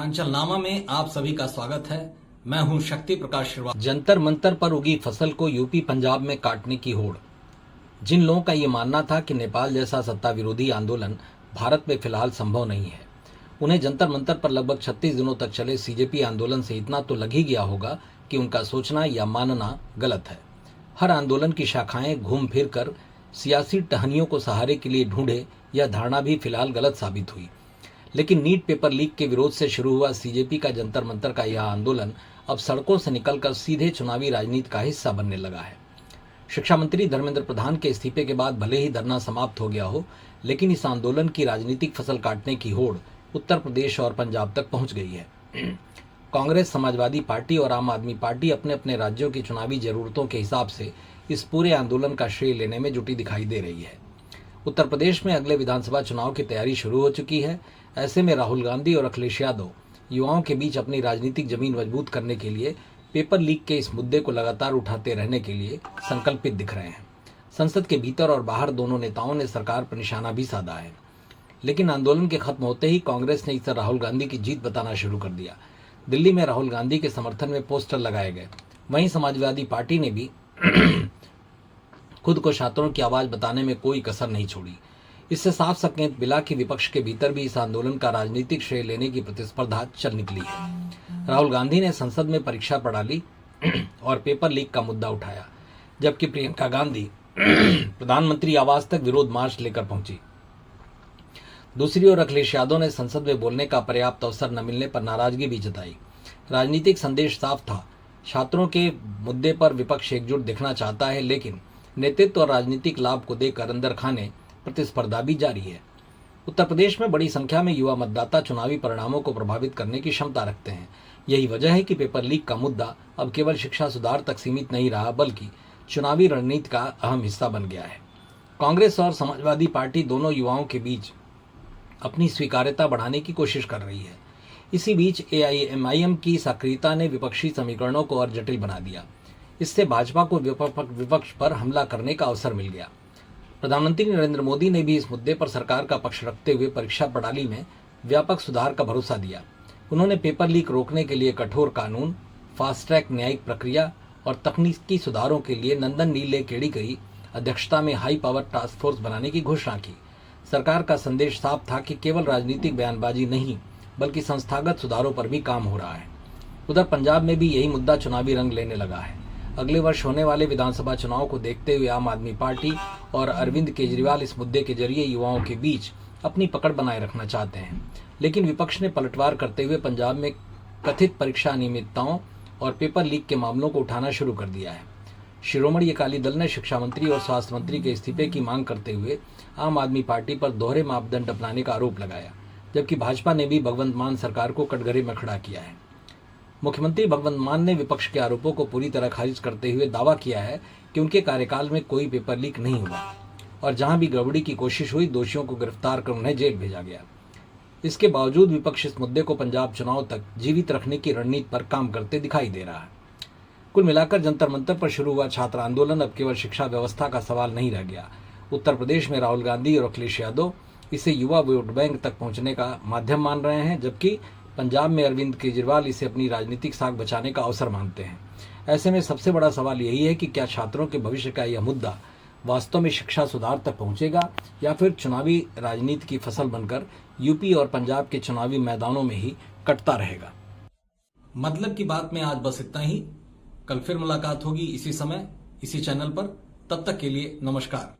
उत्तरांचल नामा में आप सभी का स्वागत है। मैं हूं शक्ति प्रकाश श्रीवास्तव। जंतर मंतर पर उगी फसल को यूपी पंजाब में काटने की होड़। जिन लोगों का ये मानना था कि नेपाल जैसा सत्ता विरोधी आंदोलन भारत में फिलहाल संभव नहीं है, उन्हें जंतर मंतर पर लगभग 36 दिनों तक चले सीजेपी आंदोलन से इतना तो लग ही गया होगा कि उनका सोचना या मानना गलत है। हर आंदोलन की शाखाएं घूम फिर कर सियासी टहनियों को सहारे के लिए ढूंढे, यह धारणा भी फिलहाल गलत साबित हुई। लेकिन नीट पेपर लीक के विरोध से शुरू हुआ सीजेपी का जंतर मंतर का यह आंदोलन अब सड़कों से निकलकर सीधे चुनावी राजनीति का हिस्सा बनने लगा है। शिक्षा मंत्री धर्मेंद्र प्रधान के इस्तीफे के बाद भले ही धरना समाप्त हो गया हो, लेकिन इस आंदोलन की राजनीतिक फसल काटने की होड़ उत्तर प्रदेश और पंजाब तक पहुंच गई है। कांग्रेस, समाजवादी पार्टी और आम आदमी पार्टी अपने अपने राज्यों की चुनावी जरूरतों के हिसाब से इस पूरे आंदोलन का श्रेय लेने में जुटी दिखाई दे रही है। उत्तर प्रदेश में अगले विधानसभा चुनाव की तैयारी शुरू हो चुकी है। ऐसे में राहुल गांधी और अखिलेश यादव युवाओं के बीच अपनी राजनीतिक जमीन मजबूत करने के लिए पेपर लीक के इस मुद्दे को लगातार उठाते रहने के लिए संकल्पित दिख रहे हैं। संसद के भीतर और बाहर दोनों नेताओं ने सरकार पर निशाना भी साधा है, लेकिन आंदोलन के खत्म होते ही कांग्रेस ने इसे राहुल गांधी की जीत बताना शुरू कर दिया। दिल्ली में राहुल गांधी के समर्थन में पोस्टर लगाए गए। वहीं समाजवादी पार्टी ने भी खुद को छात्रों की आवाज बताने में कोई कसर नहीं छोड़ी। इससे साफ संकेत मिला कि विपक्ष के भीतर भी इस आंदोलन का राजनीतिक श्रेय लेने की प्रतिस्पर्धा चल निकली है। राहुल गांधी ने संसद में परीक्षा प्रणाली और पेपर लीक का मुद्दा उठाया, जबकि प्रियंका गांधी प्रधानमंत्री आवास तक विरोध मार्च लेकर पहुंची। दूसरी ओर अखिलेश यादव ने संसद में बोलने का पर्याप्त अवसर न मिलने पर नाराजगी भी जताई। राजनीतिक संदेश साफ था, छात्रों के मुद्दे पर विपक्ष एकजुट दिखना चाहता है, लेकिन नेतृत्व और राजनीतिक लाभ को देकर अंदर खाने प्रतिस्पर्धा भी जारी है। उत्तर प्रदेश में बड़ी संख्या में युवा मतदाता चुनावी परिणामों को प्रभावित करने की क्षमता रखते हैं। यही वजह है कि पेपर लीक का मुद्दा अब केवल शिक्षा सुधार तक सीमित नहीं रहा, बल्कि चुनावी रणनीति का अहम हिस्सा बन गया है। कांग्रेस और समाजवादी पार्टी दोनों युवाओं के बीच अपनी स्वीकार्यता बढ़ाने की कोशिश कर रही है। इसी बीच AIMIM की सक्रियता ने विपक्षी समीकरणों को और जटिल बना दिया। इससे भाजपा को विपक्ष पर हमला करने का अवसर मिल गया। प्रधानमंत्री नरेंद्र मोदी ने भी इस मुद्दे पर सरकार का पक्ष रखते हुए परीक्षा प्रणाली में व्यापक सुधार का भरोसा दिया। उन्होंने पेपर लीक रोकने के लिए कठोर कानून, फास्ट ट्रैक न्यायिक प्रक्रिया और तकनीकी सुधारों के लिए नंदन नीलेकणी की अध्यक्षता में हाई पावर टास्क फोर्स बनाने की घोषणा की। सरकार का संदेश साफ था कि केवल राजनीतिक बयानबाजी नहीं, बल्कि संस्थागत सुधारों पर भी काम हो रहा है। उधर पंजाब में भी यही मुद्दा चुनावी रंग लेने लगा है। अगले वर्ष होने वाले विधानसभा चुनाव को देखते हुए आम आदमी पार्टी और अरविंद केजरीवाल इस मुद्दे के जरिए युवाओं के बीच अपनी पकड़ बनाए रखना चाहते हैं। लेकिन विपक्ष ने पलटवार करते हुए पंजाब में कथित परीक्षा अनियमितताओं और पेपर लीक के मामलों को उठाना शुरू कर दिया है। शिरोमणि अकाली दल ने शिक्षा मंत्री और स्वास्थ्य मंत्री के इस्तीफे की मांग करते हुए आम आदमी पार्टी पर दोहरे मापदंड अपनाने का आरोप लगाया, जबकि भाजपा ने भी भगवंत मान सरकार को कटघरे में खड़ा किया है। मुख्यमंत्री भगवंत मान ने विपक्ष के आरोपों को पूरी तरह खारिज करते हुए दावा किया है कि उनके कार्यकाल में कोई पेपर लीक नहीं हुआ और जहां भी गड़बड़ी की कोशिश हुई, दोषियों को गिरफ्तार कर उन्हें जेल भेजा गया। इसके बावजूद विपक्ष इस मुद्दे को पंजाब चुनाव तक जीवित रखने की रणनीति पर काम करते दिखाई दे रहा है। कुल मिलाकर जंतर मंतर पर शुरू हुआ छात्र आंदोलन अब केवल शिक्षा व्यवस्था का सवाल नहीं रह गया। उत्तर प्रदेश में राहुल गांधी और अखिलेश यादव इसे युवा वोट बैंक तक पहुंचने का माध्यम मान रहे हैं, जबकि पंजाब में अरविंद केजरीवाल इसे अपनी राजनीतिक साख बचाने का अवसर मानते हैं। ऐसे में सबसे बड़ा सवाल यही है कि क्या छात्रों के भविष्य का यह मुद्दा वास्तव में शिक्षा सुधार तक पहुंचेगा या फिर चुनावी राजनीति की फसल बनकर यूपी और पंजाब के चुनावी मैदानों में ही कटता रहेगा। मतलब की बात में आज बस इतना ही। कल फिर मुलाकात होगी इसी समय, इसी चैनल पर। तब तक के लिए नमस्कार।